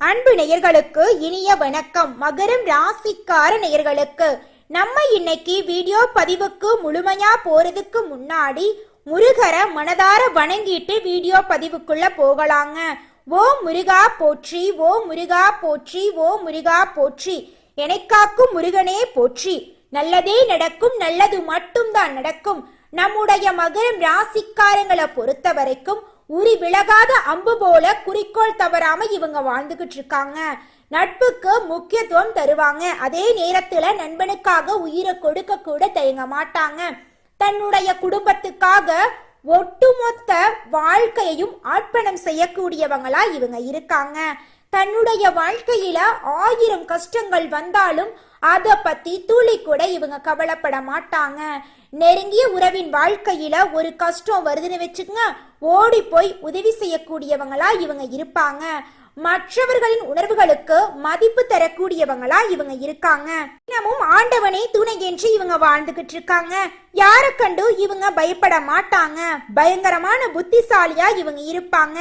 அன்பு நேயர்களுக்கு இனிய வணக்கம். மகரம் ராசிக்கார நேயர்களுக்கு நம்ம இன்னைக்கு வீடியோ பதிவுக்கு முழுமையா போறதுக்கு முன்னாடி முருகரை மனதார வணங்கிட்டு வீடியோ பதிவுக்குள்ள போகலாங்க. ஓ முருகா போற்றி, ஓ முருகா போற்றி, ஓ முருகா போற்றி, எனக்காக்கும் முருகனே போற்றி. நல்லதே நடக்கும், நல்லது மட்டும்தான் நடக்கும். நம்முடைய மகரம் ராசிக்காரங்களை பொறுத்த வரைக்கும் உரி விலகாத அம்பு போல குறிக்கோள் தவறாம இவங்க வாழ்ந்துகிட்டு இருக்காங்க. நட்புக்கு முக்கியத்துவம் தருவாங்க. அதே நேரத்துல நண்பனுக்காக உயிரை கொடுக்க கூட தயங்க மாட்டாங்க. தன்னுடைய குடும்பத்துக்காக ஒட்டுமொத்த வாழ்க்கையையும் அர்ப்பணம் செய்யக்கூடியவங்களா இவங்க இருக்காங்க. தன்னுடைய வாழ்க்கையில 1000 கஷ்டங்கள் வந்தாலும் அத பத்தி துளி கூட இவங்க கவலைப்பட மாட்டாங்க. நெருங்கிய உறவின் வாழ்க்கையில ஒரு கஷ்டம் வருதுன்னு வச்சுக்கோங்க, ஓடி போய் உதவி செய்யக்கூடியவங்களா இவங்க இருப்பாங்க. மற்றவர்களின் உணர்வுகளுக்கு மதிப்பு தரக்கூடியவங்களா இவங்க இருக்காங்க. இன்னமும் ஆண்டவனை துணை என்று இவங்க வாழ்ந்துகிட்டு இருக்காங்க. யார கண்டு இவங்க பயப்பட மாட்டாங்க. பயங்கரமான புத்திசாலியா இவங்க இருப்பாங்க.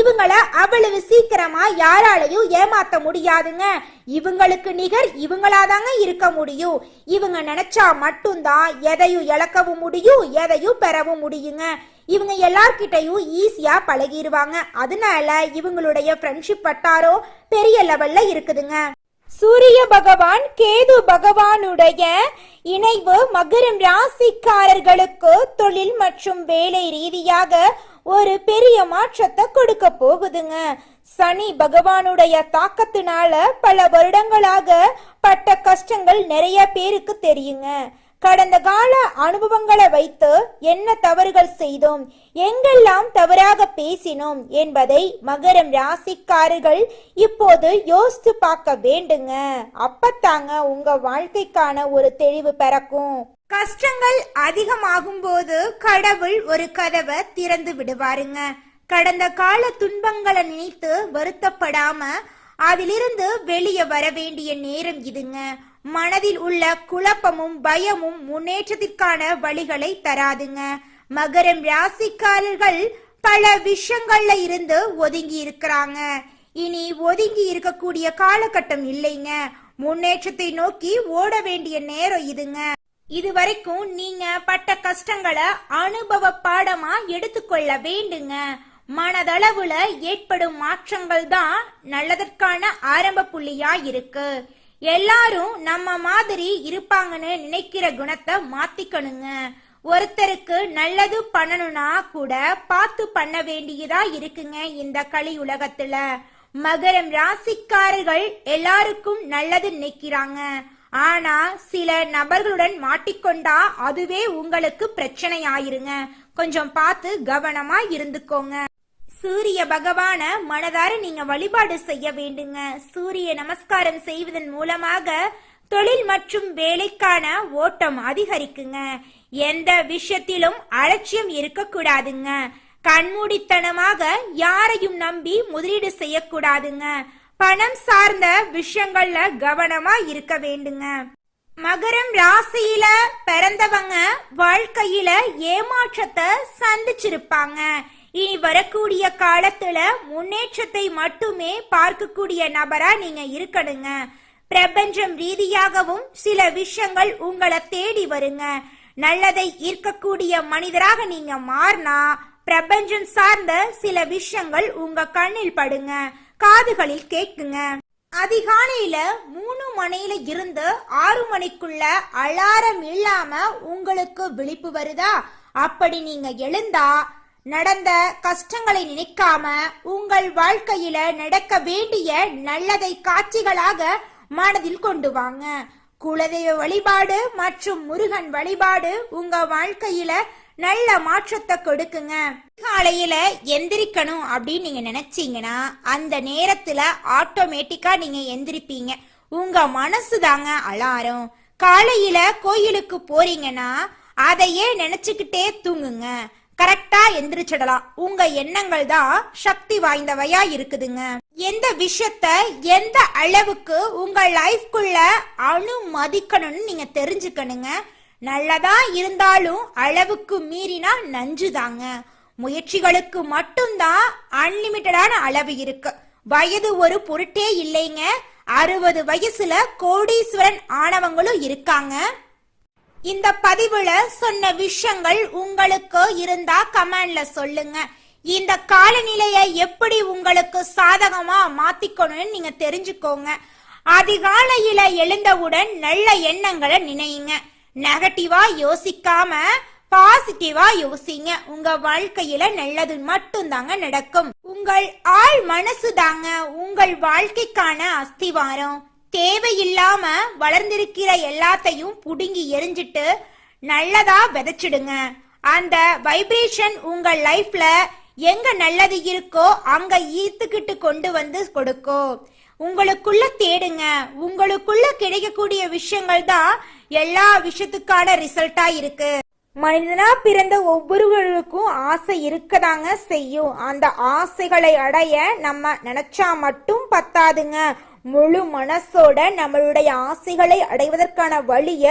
இவங்கள அவ்வளவு சீக்கிரமா யாராலையும் ஏமாத்த முடியாதுங்க. இவங்களுக்கு நிகர் இவங்களாதாங்க இருக்க முடியும். இவங்க நினைச்சா மட்டும்தான் எதையும் இழக்கவும் முடியும், எதையும் பெறவும் முடியுங்க. இவங்க எல்லார்கிட்டையும் ஈஸியா பழகிடுவாங்க. அதனால இவங்களுடைய ஃப்ரெண்ட்ஷிப் வட்டாரோ பெரிய லெவல்ல இருக்குதுங்க. சூரிய பகவான் கேது பகவானுடைய இணைவு மகரம் ராசிக்காரர்களுக்கு தொழில் மற்றும் வேலை ரீதியாக ஒரு பெரிய மாற்றத்தை கொடுக்க போகுதுங்க. சனி பகவானுடைய தாக்கத்தினால பல வருடங்களாக பட்ட கஷ்டங்கள் நிறைய பேருக்கு தெரியுங்க. கடந்த கால அனுபவங்களை வைத்து என்ன தவறுகள் செய்தோம், எங்கெல்லாம் தவறாக பேசினோம் என்பதை மகரம் ராசிக்காரர்கள் இப்போது யோசித்து பார்க்க வேண்டுங்க. அப்பத்தாங்க உங்க வாழ்க்கைக்கான ஒரு தெளிவு பிறக்கும். கஷ்டங்கள் அதிகமாகும் போது கடவுள் ஒரு கதவை திறந்து விடுவாருங்க. கடந்த கால துன்பங்களை நினைத்து வருத்தப்படாம அதிலிருந்து வெளியே வர வேண்டிய நேரம் இதுங்க. மனதில் உள்ள குழப்பமும் பயமும் முன்னேற்றத்திற்கான வழிகளை தராதுங்க. மகரம் ராசிக்காரர்கள் பல விஷயங்கள்ல இருந்து ஒதுங்கி இருக்கிறாங்க. இனி ஒதுங்கி இருக்கக்கூடிய காலகட்டம் இல்லைங்க. முன்னேற்றத்தை நோக்கி ஓட வேண்டிய நேரம் இதுங்க. இதுவரைக்கும் நீங்க பட்ட கஷ்டங்களை அனுபவ பாடமா எடுத்துக்கொள்ள வேண்டுங்க. மனதளவுல ஏற்படும் மாற்றங்கள் தான் நல்லதற்கான ஆரம்ப புள்ளியா இருக்கு. எல்லாரும் நம்ம மாதிரி இருப்பாங்கன்னு நினைக்கிற குணத்தை மாத்திக்கணுங்க. ஒருத்தருக்கு நல்லது பண்ணணும்னா கூட பார்த்து பண்ண வேண்டியதா இருக்குங்க இந்த கலி உலகத்துல. மகரம் ராசிக்காரர்கள் எல்லாருக்கும் நல்லது நினைக்கிறாங்க. ஆனா சில நபர்களுடன் மாட்டிக்கொண்டா அதுவே உங்களுக்கு பிரச்சனை ஆயிருங்க. கொஞ்சம் பார்த்து கவனமா இருந்துக்கோங்க. சூரிய பகவான மனதார நீங்க வழிபாடு செய்ய வேண்டுங்க. சூரிய நமஸ்காரம் செய்வதன் மூலமாக தொழில் மற்றும் வேலைக்கான ஓட்டம் அதிகரிக்குங்க. எந்த விஷயத்திலும் அலட்சியம் இருக்கக்கூடாதுங்க. கண்மூடித்தனமாக யாரையும் நம்பி முதலீடு செய்யக்கூடாதுங்க. பணம் சார்ந்த விஷயங்கள்ல கவனமா இருக்க வேண்டுங்க. மகரம் ராசியில பிறந்தவங்க வாழ்க்கையில ஏமாற்றத்தை சந்திச்சிருப்பாங்க. இனி வரக்கூடிய காலத்துல முன்னேற்றத்தை மட்டுமே பார்க்கக்கூடிய நபரா நீங்க இருக்கணுங்க. பிரபஞ்சம் ரீதியாகவும் சில விஷயங்கள் உங்களை தேடி வருங்க. நல்லதை ஈர்க்கக்கூடிய மனிதராக நீங்க மாறினா பிரபஞ்சம் சார்ந்த சில விஷயங்கள் உங்க கண்ணில் படுங்க, காதுகளில் கேட்குங்க. அதிகாலையில 3 மணியில இருந்து 6 மணிக்குள்ள அலாரம் இல்லாம உங்களுக்கு விழிப்பு வருதா? அப்படி நீங்க எழுந்தா நடந்த கஷ்டங்களை நினைக்காம உங்கள் வாழ்க்கையில நடக்க வேண்டிய நல்லதை காட்சிகளாக மனதில் கொண்டு வாங்க. குலதெய்வ வழிபாடு மற்றும் முருகன் வழிபாடு உங்க வாழ்க்கையில நல்ல மாற்றத்தை கொடுக்குங்க. காலையில எந்திரிக்கணும் அப்படின்னு நீங்க நினைச்சீங்கன்னா அந்த நேரத்துல ஆட்டோமேட்டிக்கா நீங்க எந்திரிப்பீங்க. உங்க மனசு தாங்க அலாரம். காலையில கோயிலுக்கு போறீங்கன்னா அதையே நினைச்சுக்கிட்டே தூங்குங்க. கரெக்டா எந்திரிச்சிடலாம். உங்க எண்ணங்கள் தான் சக்தி வாய்ந்தவையா இருக்குதுங்க. எந்த விஷயத்த எந்த அளவுக்கு உங்க லைஃப்குள்ள அனுமதிக்கணும்னு நீங்க தெரிஞ்சுக்கணுங்க. நல்லதா இருந்தாலும் அளவுக்கு மீறினா நஞ்சுதாங்க. முயற்சிகளுக்கு மட்டும்தான் அன்லிமிட்டடான அளவு இருக்கு. வயது ஒரு பொருட்டே இல்லைங்க. 60 வயசுல கோடீஸ்வரன் ஆனவங்களும் இருக்காங்க. இந்த பதிவுல சொன்ன விஷயங்கள் உங்களுக்கு இருந்தா கமெண்ட்ல சொல்லுங்க. இந்த காலநிலையை எப்படி உங்களுக்கு சாதகமா மாத்திக்கணும்னு நீங்க தெரிஞ்சுக்கோங்க. அதிகாலையில எழுந்தவுடன் நல்ல எண்ணங்களை நினையுங்க. நெகட்டிவா யோசிக்காம பாசிட்டிவா யோசிங்க. உங்க வாழ்க்கையில நல்லது மட்டும்தாங்க நடக்கும். உங்கள் ஆள் மனசு தாங்க உங்கள் வாழ்க்கைக்கான அஸ்திவாரம். தேவையில்லாம வளர்ந்திருக்கிற எல்லாத்தையும் புடுங்கி எரிஞ்சிட்டு நல்லதா விதைச்சிடுங்க. அந்த வைப்ரேஷன் உங்க லைஃப்ல எங்க நல்லது இருக்கோ அங்க ஈர்த்துக்கிட்டு கொண்டு வந்து கொடுக்கும். உங்களுக்குள்ள தேடுங்க. உங்களுக்குள்ள கிடைக்கக்கூடிய விஷயங்கள் தான் எல்லா விஷயத்துக்கான ரிசல்ட்டா இருக்கு. மனிதனா பிறந்த ஒவ்வொருவருக்கும் ஆசை இருக்கதாங்க செய்யும். அந்த ஆசைகளை அடைய நம்ம நினைச்சா மட்டும் பத்தாதுங்க. முழு மனசோட நம்மளுடைய ஆசைகளை அடைவதற்கான வழிய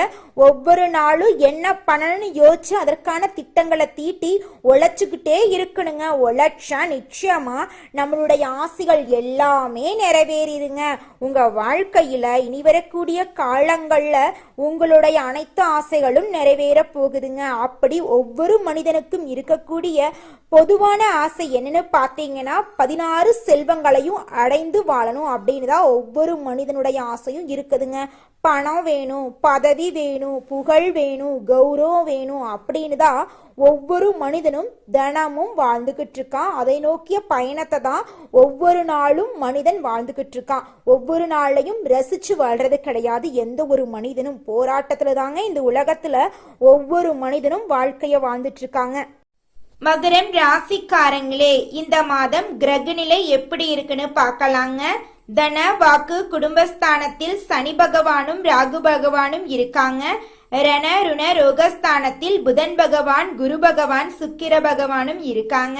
ஒவ்வொரு நாளும் என்ன பண்ணணும்னு யோசிச்சு அதற்கான திட்டங்களை தீட்டி உழைச்சுக்கிட்டே இருக்கணுங்க. உழைச்சா நிச்சயமா நம்மளுடைய ஆசைகள் எல்லாமே நிறைவேறிடுங்க. உங்க வாழ்க்கையில இனி வரக்கூடிய காலங்கள்ல உங்களுடைய அனைத்து ஆசைகளும் நிறைவேற போகுதுங்க. அப்படி ஒவ்வொரு மனிதனுக்கும் இருக்கக்கூடிய பொதுவான ஆசை என்னன்னு பார்த்தீங்கன்னா 16 செல்வங்களையும் அடைந்து வாழணும் அப்படின்னு தான் ஒவ்வொரு மனிதனுடைய ஆசையும் இருக்குதுங்க. பணம் வேணும், பதவி வேணும், புகழ் வேணும், கௌரவம் வேணும் அப்படின்னு தான் ஒவ்வொரு மனிதனும் தினமும் வாழ்ந்துகிட்டு இருக்கான். அதை நோக்கிய பயணத்தை தான் ஒவ்வொரு நாளும் மனிதன் வாழ்ந்துகிட்டு இருக்கான். ஒவ்வொரு நாளையும் ரசிச்சு வாழ்றது கிடையாது. எந்த ஒரு மனிதனும் போராட்டத்துல தாங்க இந்த உலகத்துல ஒவ்வொரு மனிதனும் வாழ்க்கைய வாழ்ந்துட்டு இருக்காங்க. மகரம் ராசிக்காரங்களே, இந்த மாதம் கிரக நிலை எப்படி இருக்குன்னு பார்க்கலாங்க. தன வாக்கு குடும்பஸ்தானத்தில் சனி பகவானும் ராகு பகவானும் இருக்காங்க. ரண ருண ரோகஸ்தானத்தில் புதன் பகவான் குரு பகவான் சுக்கிர பகவானும் இருக்காங்க.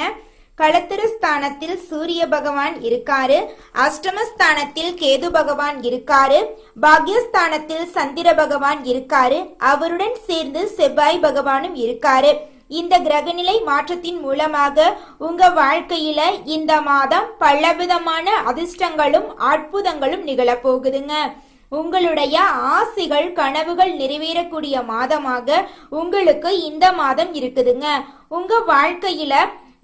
களத்திரஸ்தானத்தில் சூரிய பகவான் இருக்காரு. அஷ்டமஸ்தானத்தில் கேது பகவான் இருக்காரு. பாக்யஸ்தானத்தில் சந்திர பகவான் இருக்காரு. அவருடன் சேர்ந்து செவ்வாய் பகவானும் இருக்காரு. இந்த கிரகநிலை மாற்றத்தின் மூலமாக உங்க வாழ்க்கையில இந்த மாதம் பலவிதமான அதிர்ஷ்டங்களும் அற்புதங்களும் நிகழப்போகுதுங்க. உங்களுடைய ஆசைகள் கனவுகள் நிறைவேறக்கூடிய மாதமாக உங்களுக்கு இந்த மாதம் இருக்குதுங்க. உங்க வாழ்க்கையில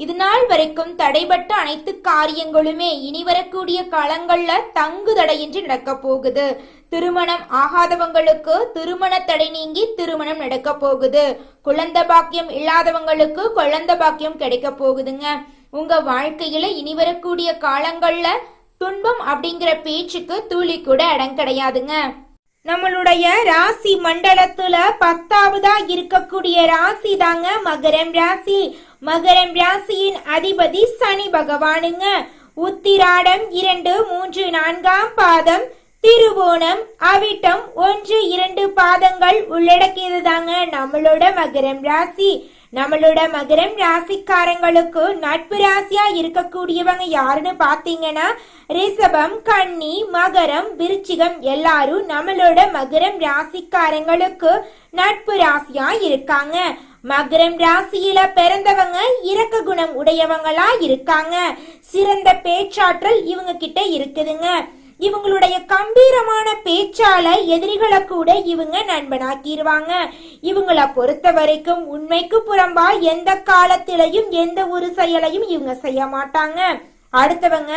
இது நாள் வரைக்கும் தடைபட்ட அனைத்து காரியங்களுமே இனி வரக்கூடிய காலங்கள்ல தங்கு தடையின்றி நடக்க போகுது. திருமணம் ஆகாதவங்களுக்கு திருமண தடை நீங்கி திருமணம் நடக்க போகுது. குழந்தை பாக்கியம் இல்லாதவங்களுக்கு குழந்தை பாக்கியம் கிடைக்க போகுதுங்க. உங்க வாழ்க்கையில இனி வரக்கூடிய காலங்கள்ல துன்பம் அப்படிங்கிற பேச்சுக்கு துளி கூட இடம் கிடையாதுங்க. நம்மளுடைய ராசி மண்டலத்துல 10ஆவதா இருக்கக்கூடிய ராசி தாங்க மகரம் ராசி. மகரம் ராசியின் அதிபதி சனி பகவானுங்க. உத்திராடம் 2, 3, 4ஆம் பாதம், திருவோணம் அவிட்டம் 1, 2 பாதங்கள் உள்ளடக்கியது தாங்க நம்மளோட மகரம் ராசி. நம்மளோட மகரம் ராசிக்காரங்களுக்கு நட்பு ராசியா இருக்கக்கூடியவங்க யாருன்னு பாத்தீங்கன்னா ரிஷபம், கன்னி, மகரம், விருச்சிகம் எல்லாரும் நம்மளோட மகரம் ராசிக்காரங்களுக்கு நட்பு ராசியா இருக்காங்க. மகரம் ராசியில பிறந்தவங்க இரக்க குணம் உடையவங்களா இருக்காங்க. சிறந்த பேச்சாற்றல் இவங்க கிட்ட இருக்குதுங்க. இவங்களுடைய கம்பீரமான பேச்சால எதிரிகளை கூட இவங்க நண்பனாக்கிடுவாங்க. இவங்களை பொறுத்த வரைக்கும் உண்மைக்கு புறம்பா எந்த காலத்திலையும் எந்த ஒரு செயலையும் இவங்க செய்ய மாட்டாங்க. அடுத்தவங்க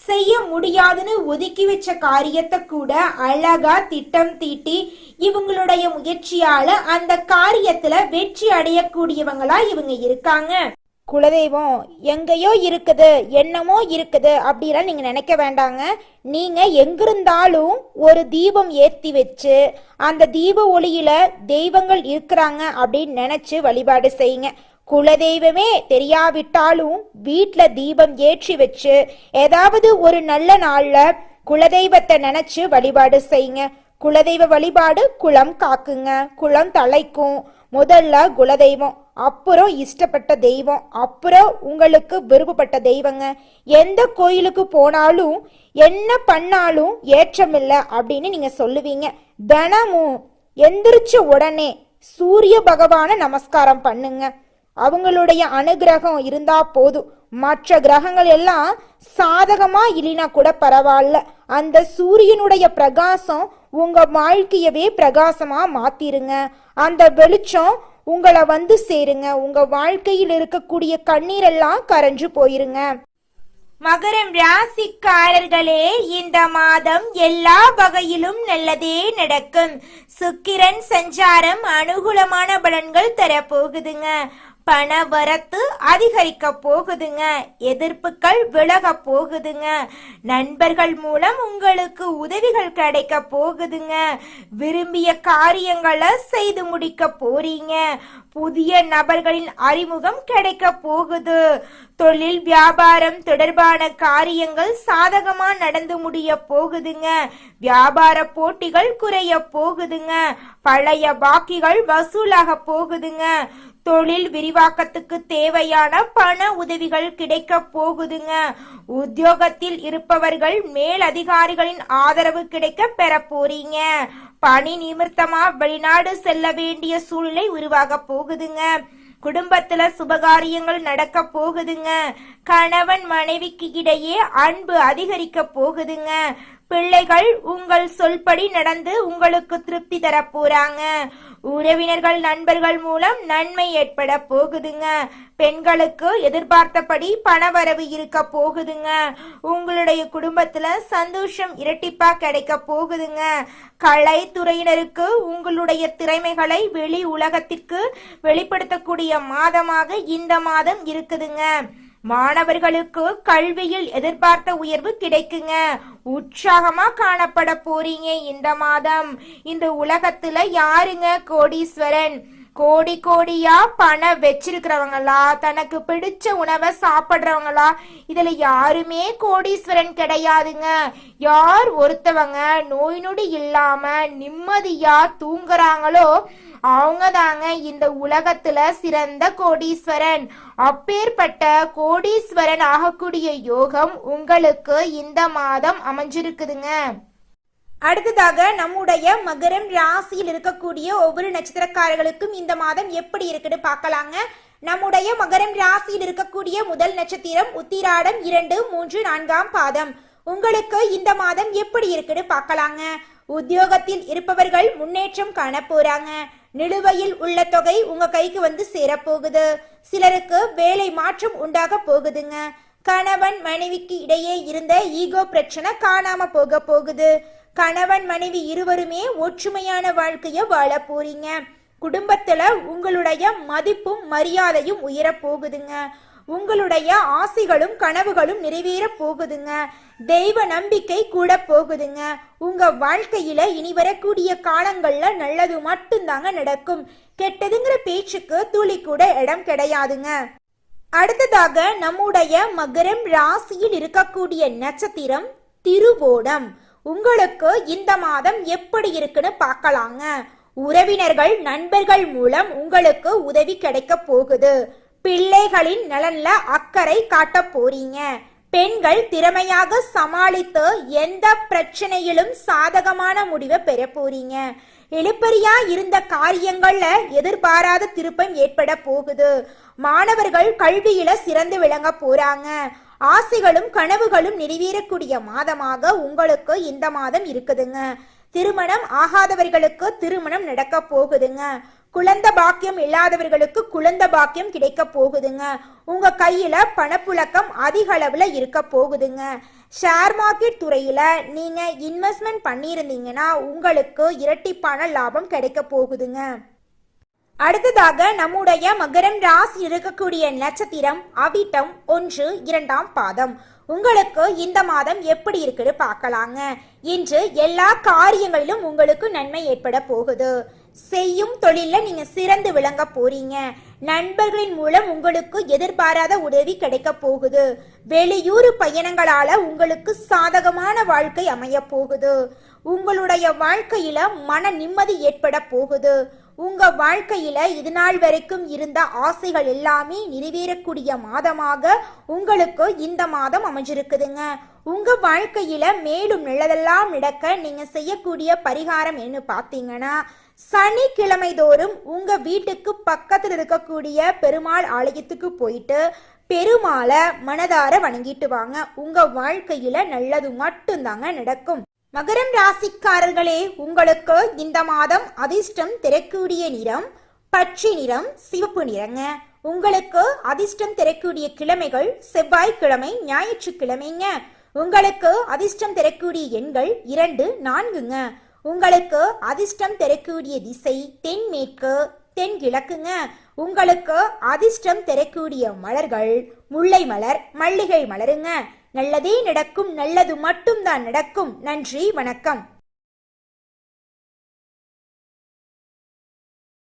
செய்ய முடியாதுன்னு ஒதுக்கி வச்ச காரியத்தை கூட அழகா திட்டம் தீட்டி இவங்களுடைய முயற்சியால அந்த காரியத்துல வெற்றி அடையக்கூடியவங்களா இவங்க இருக்காங்க. குலதெய்வம் எங்கேயோ இருக்குது, என்னமோ இருக்குது அப்படிலாம் நீங்க நினைக்க வேண்டாங்க. நீங்க எங்கிருந்தாலும் ஒரு தீபம் ஏற்றி வச்சு அந்த தீப ஒளியில தெய்வங்கள் இருக்கிறாங்க அப்படின்னு நினைச்சு வழிபாடு செய்யுங்க. குலதெய்வமே தெரியாவிட்டாலும் வீட்டுல தீபம் ஏற்றி வச்சு ஏதாவது ஒரு நல்ல நாள்ல குலதெய்வத்தை நினைச்சு வழிபாடு செய்யுங்க. குலதெய்வ வழிபாடு குலம் காக்குங்க, குலம் தலைக்கும். முதல்ல குலதெய்வம், அப்புறம் இஷ்டப்பட்ட தெய்வம், அப்புறம் உங்களுக்கு விருப்பப்பட்ட தெய்வங்க. எந்த கோயிலுக்கு போனாலும் என்ன பண்ணாலும் ஏற்றமில்லை அப்படின்னு நீங்க சொல்லுவீங்க. தினமும் எந்திரிச்ச உடனே சூரிய பகவான நமஸ்காரம் பண்ணுங்க. அவங்களுடைய அனுகிரகம் இருந்தா போதும். மற்ற கிரகங்கள் எல்லாம் சாதகமா இல்லைனா கூட பரவாயில்ல, அந்த சூரியனுடைய பிரகாசம் உங்க வாழ்க்கையவே பிரகாசமா மாத்திருங்க. அந்த வெளிச்சம் உங்களை வந்து சேருங்க. உங்க வாழ்க்கையில் இருக்கக்கூடிய கண்ணீரெல்லாம் கரைஞ்சு போயிருங்க. மகரம் ராசிக்காரர்களே, இந்த மாதம் எல்லா வகையிலும் நல்லதே நடக்கும். சுக்கிரன் சஞ்சாரம் அனுகூலமான பலன்கள் தரப்போகுதுங்க. பண வரத்து அதிகரிக்க போகுதுங்க. எதிர்ப்புகள் விலக போகுதுங்க. நண்பர்கள் மூலம் உங்களுக்கு உதவிகள் கிடைக்க போகுதுங்க. விரும்பிய காரியங்களை செய்து முடிக்க போறீங்க. புதிய நபர்களின் அறிமுகம் கிடைக்க போகுது. தொழில் வியாபாரம் தொடர்பான காரியங்கள் சாதகமா நடந்து முடிய போகுதுங்க. வியாபார போட்டிகள் குறைய போகுதுங்க. பழைய பாக்கிகள் வசூலாக போகுதுங்க. தொழில் விரிவாக்கத்துக்கு தேவையான பண உதவிகள் கிடைக்க போகுதுங்க. உத்தியோகத்தில் இருப்பவர்கள் மேல் அதிகாரிகளின் ஆதரவு கிடைக்க பெற போறீங்க. பணி நிமித்தமா வெளிநாடு செல்ல வேண்டிய சூழ்நிலை உருவாக போகுதுங்க. குடும்பத்துல சுபகாரியங்கள் நடக்க போகுதுங்க. கணவன் மனைவிக்கு இடையே அன்பு அதிகரிக்க போகுதுங்க. பிள்ளைகள் உங்கள் சொல்படி நடந்து உங்களுக்கு திருப்தி தர போறாங்க. உறவினர்கள் நண்பர்கள் மூலம் நன்மை ஏற்பட போகுதுங்க. பெண்களுக்கு எதிர்பார்த்தபடி பணவரவு இருக்க போகுதுங்க. உங்களுடைய குடும்பத்துல சந்தோஷம் இரட்டிப்பா கிடைக்க போகுதுங்க. கலைத்துறையினருக்கு உங்களுடைய திறமைகளை வெளி உலகத்திற்கு வெளிப்படுத்தக்கூடிய மாதமாக இந்த மாதம் இருக்குதுங்க. மாணவர்களுக்கு கல்வியில் எதிர்பார்த்த உயர்வு கிடைக்குங்க. உற்சாகமா காணப்பட போறீங்க இந்த மாதம். இந்த உலகத்துல யாருங்க கோடீஸ்வரன்? கோடி கோடியா பணம் வச்சிருக்கிறவங்களா, தனக்கு பிடிச்ச உணவை சாப்பிடுறவங்களா, இதுல யாருமே கோடீஸ்வரன் கிடையாதுங்க. யார் ஒருத்தவங்க நோய் நொடி இல்லாம நிம்மதியா தூங்குறாங்களோ அவங்க தாங்க இந்த உலகத்துல சிறந்த கோடீஸ்வரன். அப்பேற்பட்ட கோடீஸ்வரன் ஆகக்கூடிய யோகம் உங்களுக்கு இந்த மாதம் அமைஞ்சிருக்குதுங்க. அடுத்ததாக நம்முடைய மகரம் ராசியில் இருக்கக்கூடிய ஒவ்வொரு நட்சத்திரக்காரர்களுக்கும் இந்த மாதம் எப்படி இருக்குன்னு பார்க்கலாங்க. நம்முடைய மகரம் ராசியில் இருக்கக்கூடிய முதல் நட்சத்திரம் உத்திராடம் 2, 3, 4ஆம் பாதம். உங்களுக்கு இந்த மாதம் எப்படி இருக்குன்னு பார்க்கலாங்க. உத்தியோகத்தில் இருப்பவர்கள் முன்னேற்றம் காண போறாங்க. நிலுவையில் உள்ள தொகை உங்க கைக்கு வந்து சேரப்போகுது. சிலருக்கு வேலை மாற்றம் உண்டாக போகுதுங்க. கணவன் மனைவிக்கு இடையே இருந்த ஈகோ பிரச்சனை காணாம போக போகுது. கணவன் மனைவி இருவருமே ஒற்றுமையான வாழ்க்கைய வாழ போறீங்க. குடும்பத்துல உங்களுடைய மதிப்பும் மரியாதையும் உயர போகுதுங்க. உங்களுடைய ஆசைகளும் கனவுகளும் நிறைவேற போகுதுங்க. தெய்வ நம்பிக்கை கூட போகுதுங்க. உங்க வாழ்க்கையில இனி வரக்கூடிய காலங்கள்ல நல்லது மட்டும்தாங்க நடக்கும். கெட்டதுங்கிற பேச்சுக்கு துளி கூட இடம் கிடையாதுங்க. அடுத்ததாக நம்முடைய மகரம் ராசியில் இருக்கக்கூடிய நட்சத்திரம் திருவோணம். உங்களுக்கு இந்த மாதம் எப்படி இருக்குன்னு பார்க்கலாங்க. உறவினர்கள் நண்பர்கள் மூலம் உங்களுக்கு உதவி கிடைக்க போகுது. பிள்ளைகளின் நலன்ல அக்கறை காட்ட போறீங்க. பெண்கள் திறமையாக சமாளித்து எந்த பிரச்சனையிலும் சாதகமான முடிவை பெற போறீங்க. எழுப்பறியா இருந்த காரியங்கள்ல எதிர்பாராத திருப்பம் ஏற்பட போகுது. மாணவர்கள் கல்வியில சிறந்து விளங்க போறாங்க. ஆசைகளும் கனவுகளும் நிறைவேறக்கூடிய மாதமாக உங்களுக்கு இந்த மாதம் இருக்குதுங்க. திருமணம் ஆகாதவர்களுக்கு திருமணம் நடக்க போகுதுங்க. குழந்தை பாக்கியம் இல்லாதவர்களுக்கு குழந்தை பாக்கியம் கிடைக்க போகுதுங்க. உங்க கையில பணப்புழக்கம் அதிக அளவுல இருக்க போகுதுங்க. ஷேர் மார்க்கெட் துறையில நீங்க இன்வெஸ்ட்மெண்ட் பண்ணியிருந்தீங்கன்னா உங்களுக்கு இரட்டிப்பான லாபம் கிடைக்க போகுதுங்க. அடுத்ததாக நம்முடைய மகரம் ராசி இருக்கக்கூடிய நட்சத்திரம் அவிட்டம் 1, 2ஆம் பாதம். உங்களுக்கு இந்த மாதம் எப்படி இருக்குன்னு பார்க்கலாங்க. இன்று எல்லா காரியங்களிலும் உங்களுக்கு நன்மை ஏற்பட போகுது. செய்யும் தொழில நீங்க சிறந்து விளங்க போறீங்க. நண்பர்களின் மூலம் உங்களுக்கு எதிர்பாராத உதவி கிடைக்க போகுது. வெளியூர் பயணங்களால உங்களுக்கு சாதகமான வாழ்க்கை அமைய போகுது. உங்களுடைய வாழ்க்கையில மன நிம்மதி ஏற்பட போகுது. உங்க வாழ்க்கையில இது நாள் வரைக்கும் இருந்த ஆசைகள் எல்லாமே நிறைவேறக்கூடிய மாதமாக உங்களுக்கு இந்த மாதம் அமைஞ்சிருக்குதுங்க. உங்க வாழ்க்கையில மேலும் நல்லதெல்லாம் நடக்க நீங்க செய்யக்கூடிய பரிகாரம் என்ன பார்த்தீங்கன்னா, சனிக்கிழமை தோறும் உங்க வீட்டுக்கு பக்கத்தில் இருக்கக்கூடிய பெருமாள் ஆலயத்துக்கு போயிட்டு பெருமாளை மனதார வணங்கிட்டு வாங்க. உங்க வாழ்க்கையில நல்லது மட்டும்தாங்க நடக்கும். மகரம் ராசிக்காரர்களே, உங்களுக்கு இந்த மாதம் அதிர்ஷ்டம் தரக்கூடிய நிறம் பச்சை நிறம், சிவப்பு நிறங்க. உங்களுக்கு அதிர்ஷ்டம் தரக்கூடிய கிழமைகள் செவ்வாய்க்கிழமை, ஞாயிற்றுக்கிழமைங்க. உங்களுக்கு அதிர்ஷ்டம் தரக்கூடிய எண்கள் 2, 4ங்க. உங்களுக்கு அதிர்ஷ்டம் தரக்கூடிய திசை தென்மேற்கு, தென்கிழக்குங்க. உங்களுக்கு அதிர்ஷ்டம் தரக்கூடிய மலர்கள் முல்லை மலர், மல்லிகை மலருங்க. நல்லதே நடக்கும், நல்லது மட்டும்தான் நடக்கும். நன்றி, வணக்கம்.